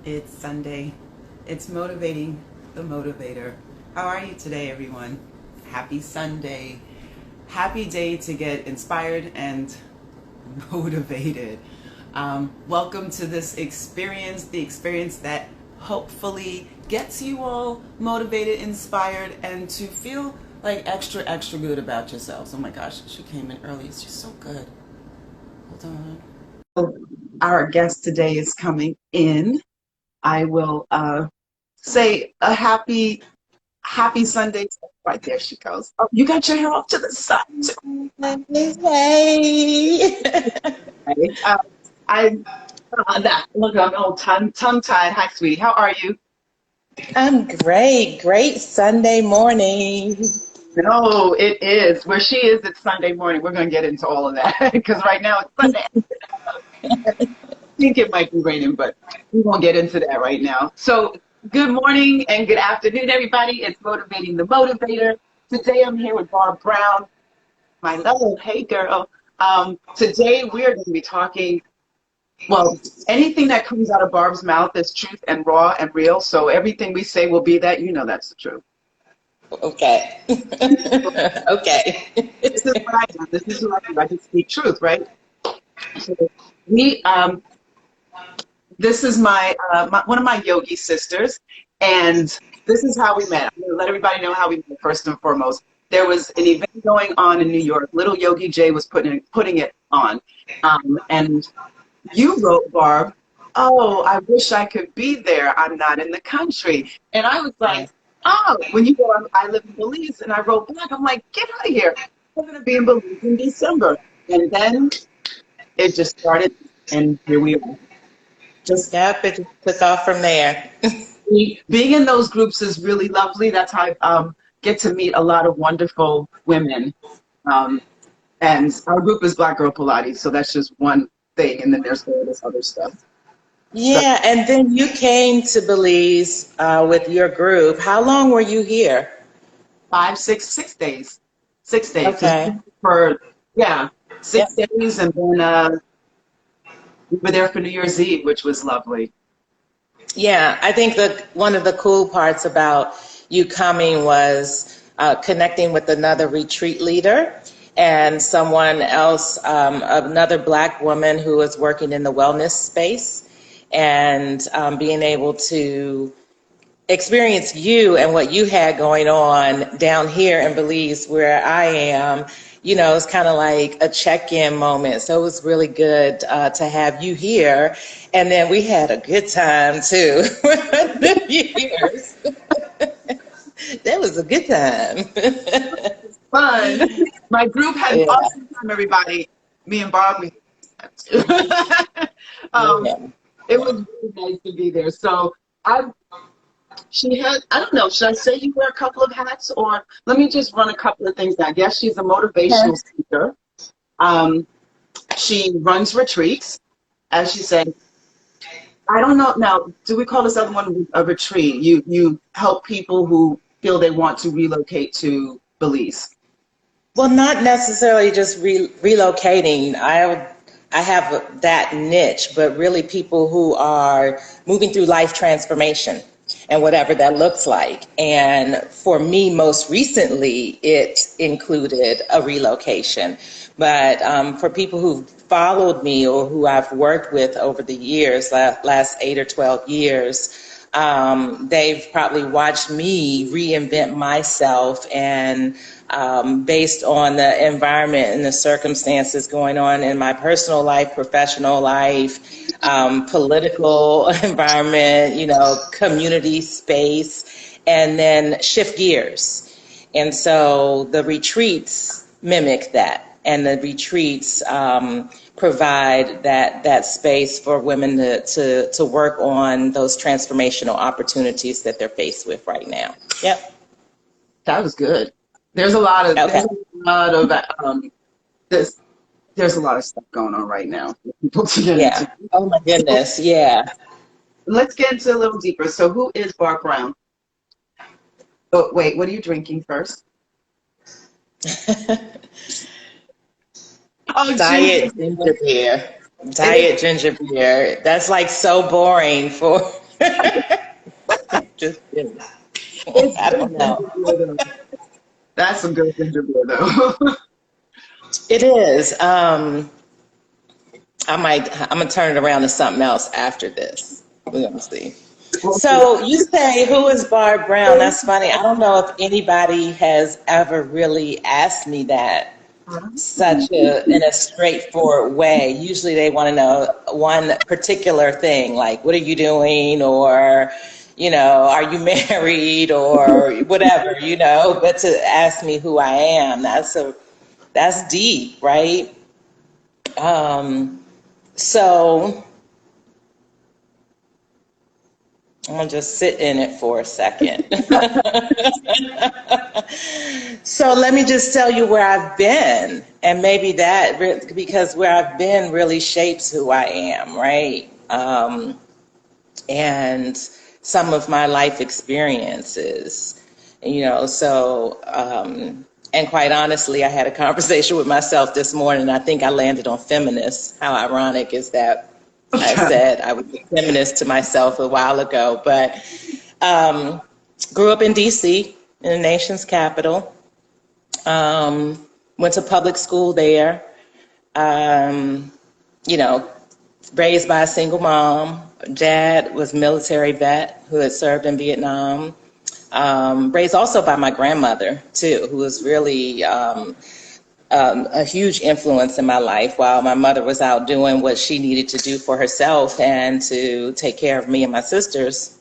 It's Sunday. It's motivating the motivator. How are you today, everyone? Happy Sunday. Happy day to get inspired and motivated. Welcome to this experience, the experience that hopefully gets you all motivated, inspired, and to feel like extra, extra good about yourselves. Oh my gosh, she came in early. She's so good. Hold on. Our guest today is coming in. I will say a happy Sunday. Right there she goes. Oh, you got your hair off to the side too. Hey. Right? I look, I'm all tongue tied. Hi, sweetie. How are you? I'm great. Great Sunday morning. No, it is. Where she is, it's Sunday morning. We're going to get into all of that because right now it's Sunday. I think it might be raining, but we won't get into that right now. So, good morning and good afternoon, everybody. It's Motivating the Motivator. Today I'm here with Barb Brown, my love. Hey, girl. Today we're going to be talking. Well, anything that comes out of Barb's mouth is truth and raw and real. So everything we say will be that. You know that's the truth. Okay. Okay. This is what I do. This is what I do. I just speak truth, right? So we this is my one of my yogi sisters, and this is how we met. I'm going to let everybody know how we met first and foremost. There was an event going on in New York. Little Yogi J was putting it on, and you wrote, Barb, "Oh, I wish I could be there. I'm not in the country." And I was like, "Oh, when you go, I live in Belize," and I wrote back, I'm like, "Get out of here. I'm going to be in Belize in December." And then it just started, and here we are. Just Yep, it just took off from there. being in those groups is really lovely. That's how I get to meet a lot of wonderful women. Um, and our group is Black Girl Pilates, so that's just one thing. And then there's all this other stuff. So Yeah, and then you came to Belize with your group. How long were you here? 6 days, 6 days, because Okay. for yeah, Yep. 6 days, and then we were there for New Year's Eve, which was lovely. Yeah, I think that one of the cool parts about you coming was connecting with another retreat leader and someone else, another Black woman who was working in the wellness space, and being able to experience you and what you had going on down here in Belize where I am. It's kind of like a check-in moment. So it was really good to have you here. And then we had a good time too. New Year's. That was a good time. Fun. My group had an Yeah. awesome time, everybody. Me and Barb, we um, Yeah. it was really nice to be there. So she had, I don't know, should I say you wear a couple of hats, or let me just run a couple of things down. Yes, she's a motivational speaker. Um, she runs retreats, as she said. I don't know now. Do we call this other one a retreat? You help people who feel they want to relocate to Belize. Well, not necessarily just relocating. I have that niche, but really people who are moving through life transformation and whatever that looks like. And for me, most recently, it included a relocation. But for people who followed me or who I've worked with over the years, last 8 or 12 years, they've probably watched me reinvent myself and based on the environment and the circumstances going on in my personal life, professional life, political environment, community space, and then shift gears. And so the retreats mimic that. And the retreats provide that space for women to work on those transformational opportunities that they're faced with right now. Yep. That was good. There's a lot of Okay. there's a lot of this there's a lot of stuff going on right now for people to get Yeah. into. Oh my So goodness. Yeah. let's get into a little deeper. So who is Barb Brown? Oh wait, what are you drinking first? Oh, ginger. Diet ginger beer. It is. Diet ginger beer. That's like so boring for. Just kidding. It's I good don't know. ginger beer, though. That's some good ginger beer, though. It is. I'm gonna turn it around to something else after this. We're gonna see. Well, So you say, who is Barb Brown? That's funny. I don't know if anybody has ever really asked me that in a straightforward way. Usually they want to know one particular thing, like what are you doing, or are you married, or whatever, but to ask me who I am, that's deep, right? So I'm gonna just sit in it for a second. So let me just tell you where I've been, and maybe because where I've been really shapes who I am, right? And some of my life experiences, and quite honestly, I had a conversation with myself this morning. I think I landed on feminist. How ironic is that? I said I was a feminist to myself a while ago, but grew up in DC, in the nation's capital. Went to public school there. Um, you know, Raised by a single mom. Dad was a military vet who had served in Vietnam. Raised also by my grandmother too, who was really a huge influence in my life while my mother was out doing what she needed to do for herself and to take care of me and my sisters.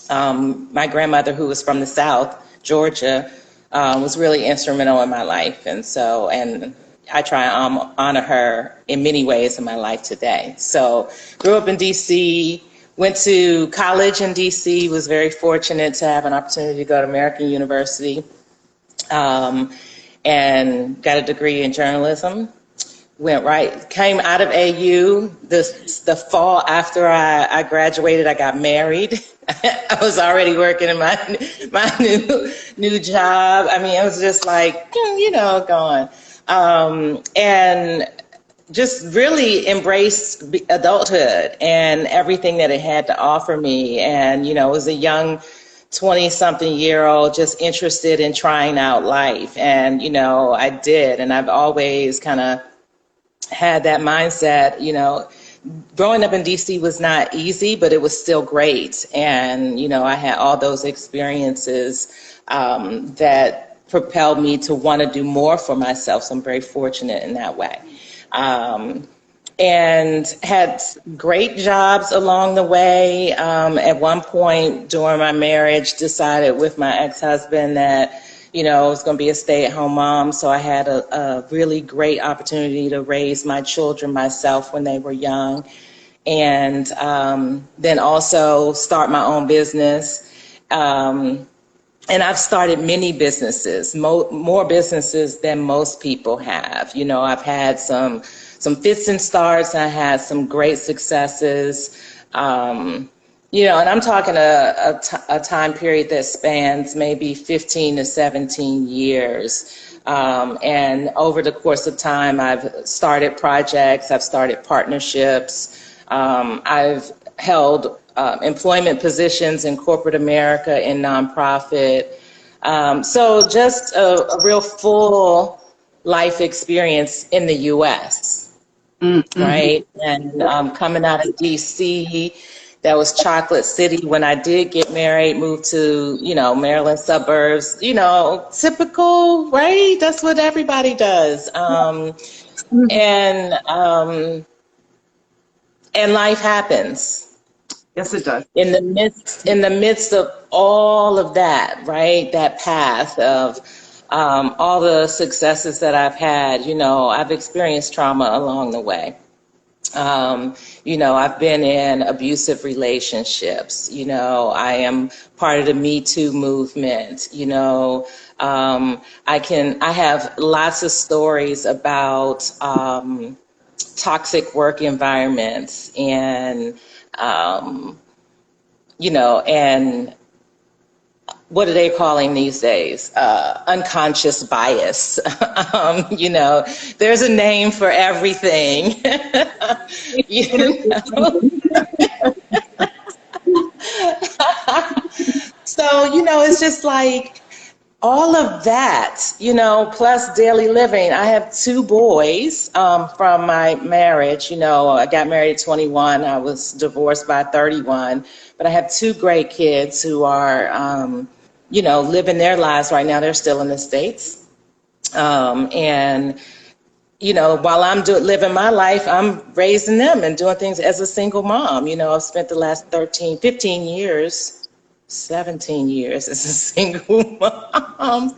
My grandmother, who was from the South, Georgia, was really instrumental in my life. And I try and honor her in many ways in my life today. So grew up in DC, went to college in DC, was very fortunate to have an opportunity to go to American University, and got a degree in journalism. Came out of AU the fall after I graduated. I got married. I was already working in my new job. I mean, it was just like, going. And just really embraced adulthood and everything that it had to offer me. And, was a young 20-something-year-old just interested in trying out life. And, I did. And I've always kind of had that mindset. Growing up in DC was not easy, but it was still great. And, I had all those experiences that propelled me to want to do more for myself. So I'm very fortunate in that way. And had great jobs along the way. At one point during my marriage, decided with my ex-husband that, I was going to be a stay-at-home mom. So I had a really great opportunity to raise my children myself when they were young. And then also start my own business. And I've started many businesses, more businesses than most people have. I've had some fits and starts. I had some great successes. And I'm talking a time period that spans maybe 15 to 17 years. And over the course of time, I've started projects, I've started partnerships, I've held employment positions in corporate America and nonprofit. So just a real full life experience in the U.S., right? And coming out of D.C., that was Chocolate City when I did get married, moved to, Maryland suburbs, typical, right? That's what everybody does. And life happens. Yes, it does. In the midst of all of that, right? That path of all the successes that I've had, I've experienced trauma along the way. I've been in abusive relationships. I am part of the Me Too movement. I have lots of stories about toxic work environments and and what are they calling these days? Unconscious bias. There's a name for everything. so, it's just like all of that, plus daily living. I have two boys from my marriage. I got married at 21. I was divorced by 31. But I have two great kids who are, living their lives right now. They're still in the States. And while I'm living my life, I'm raising them and doing things as a single mom. I've spent the last 15 years, 17 years as a single mom.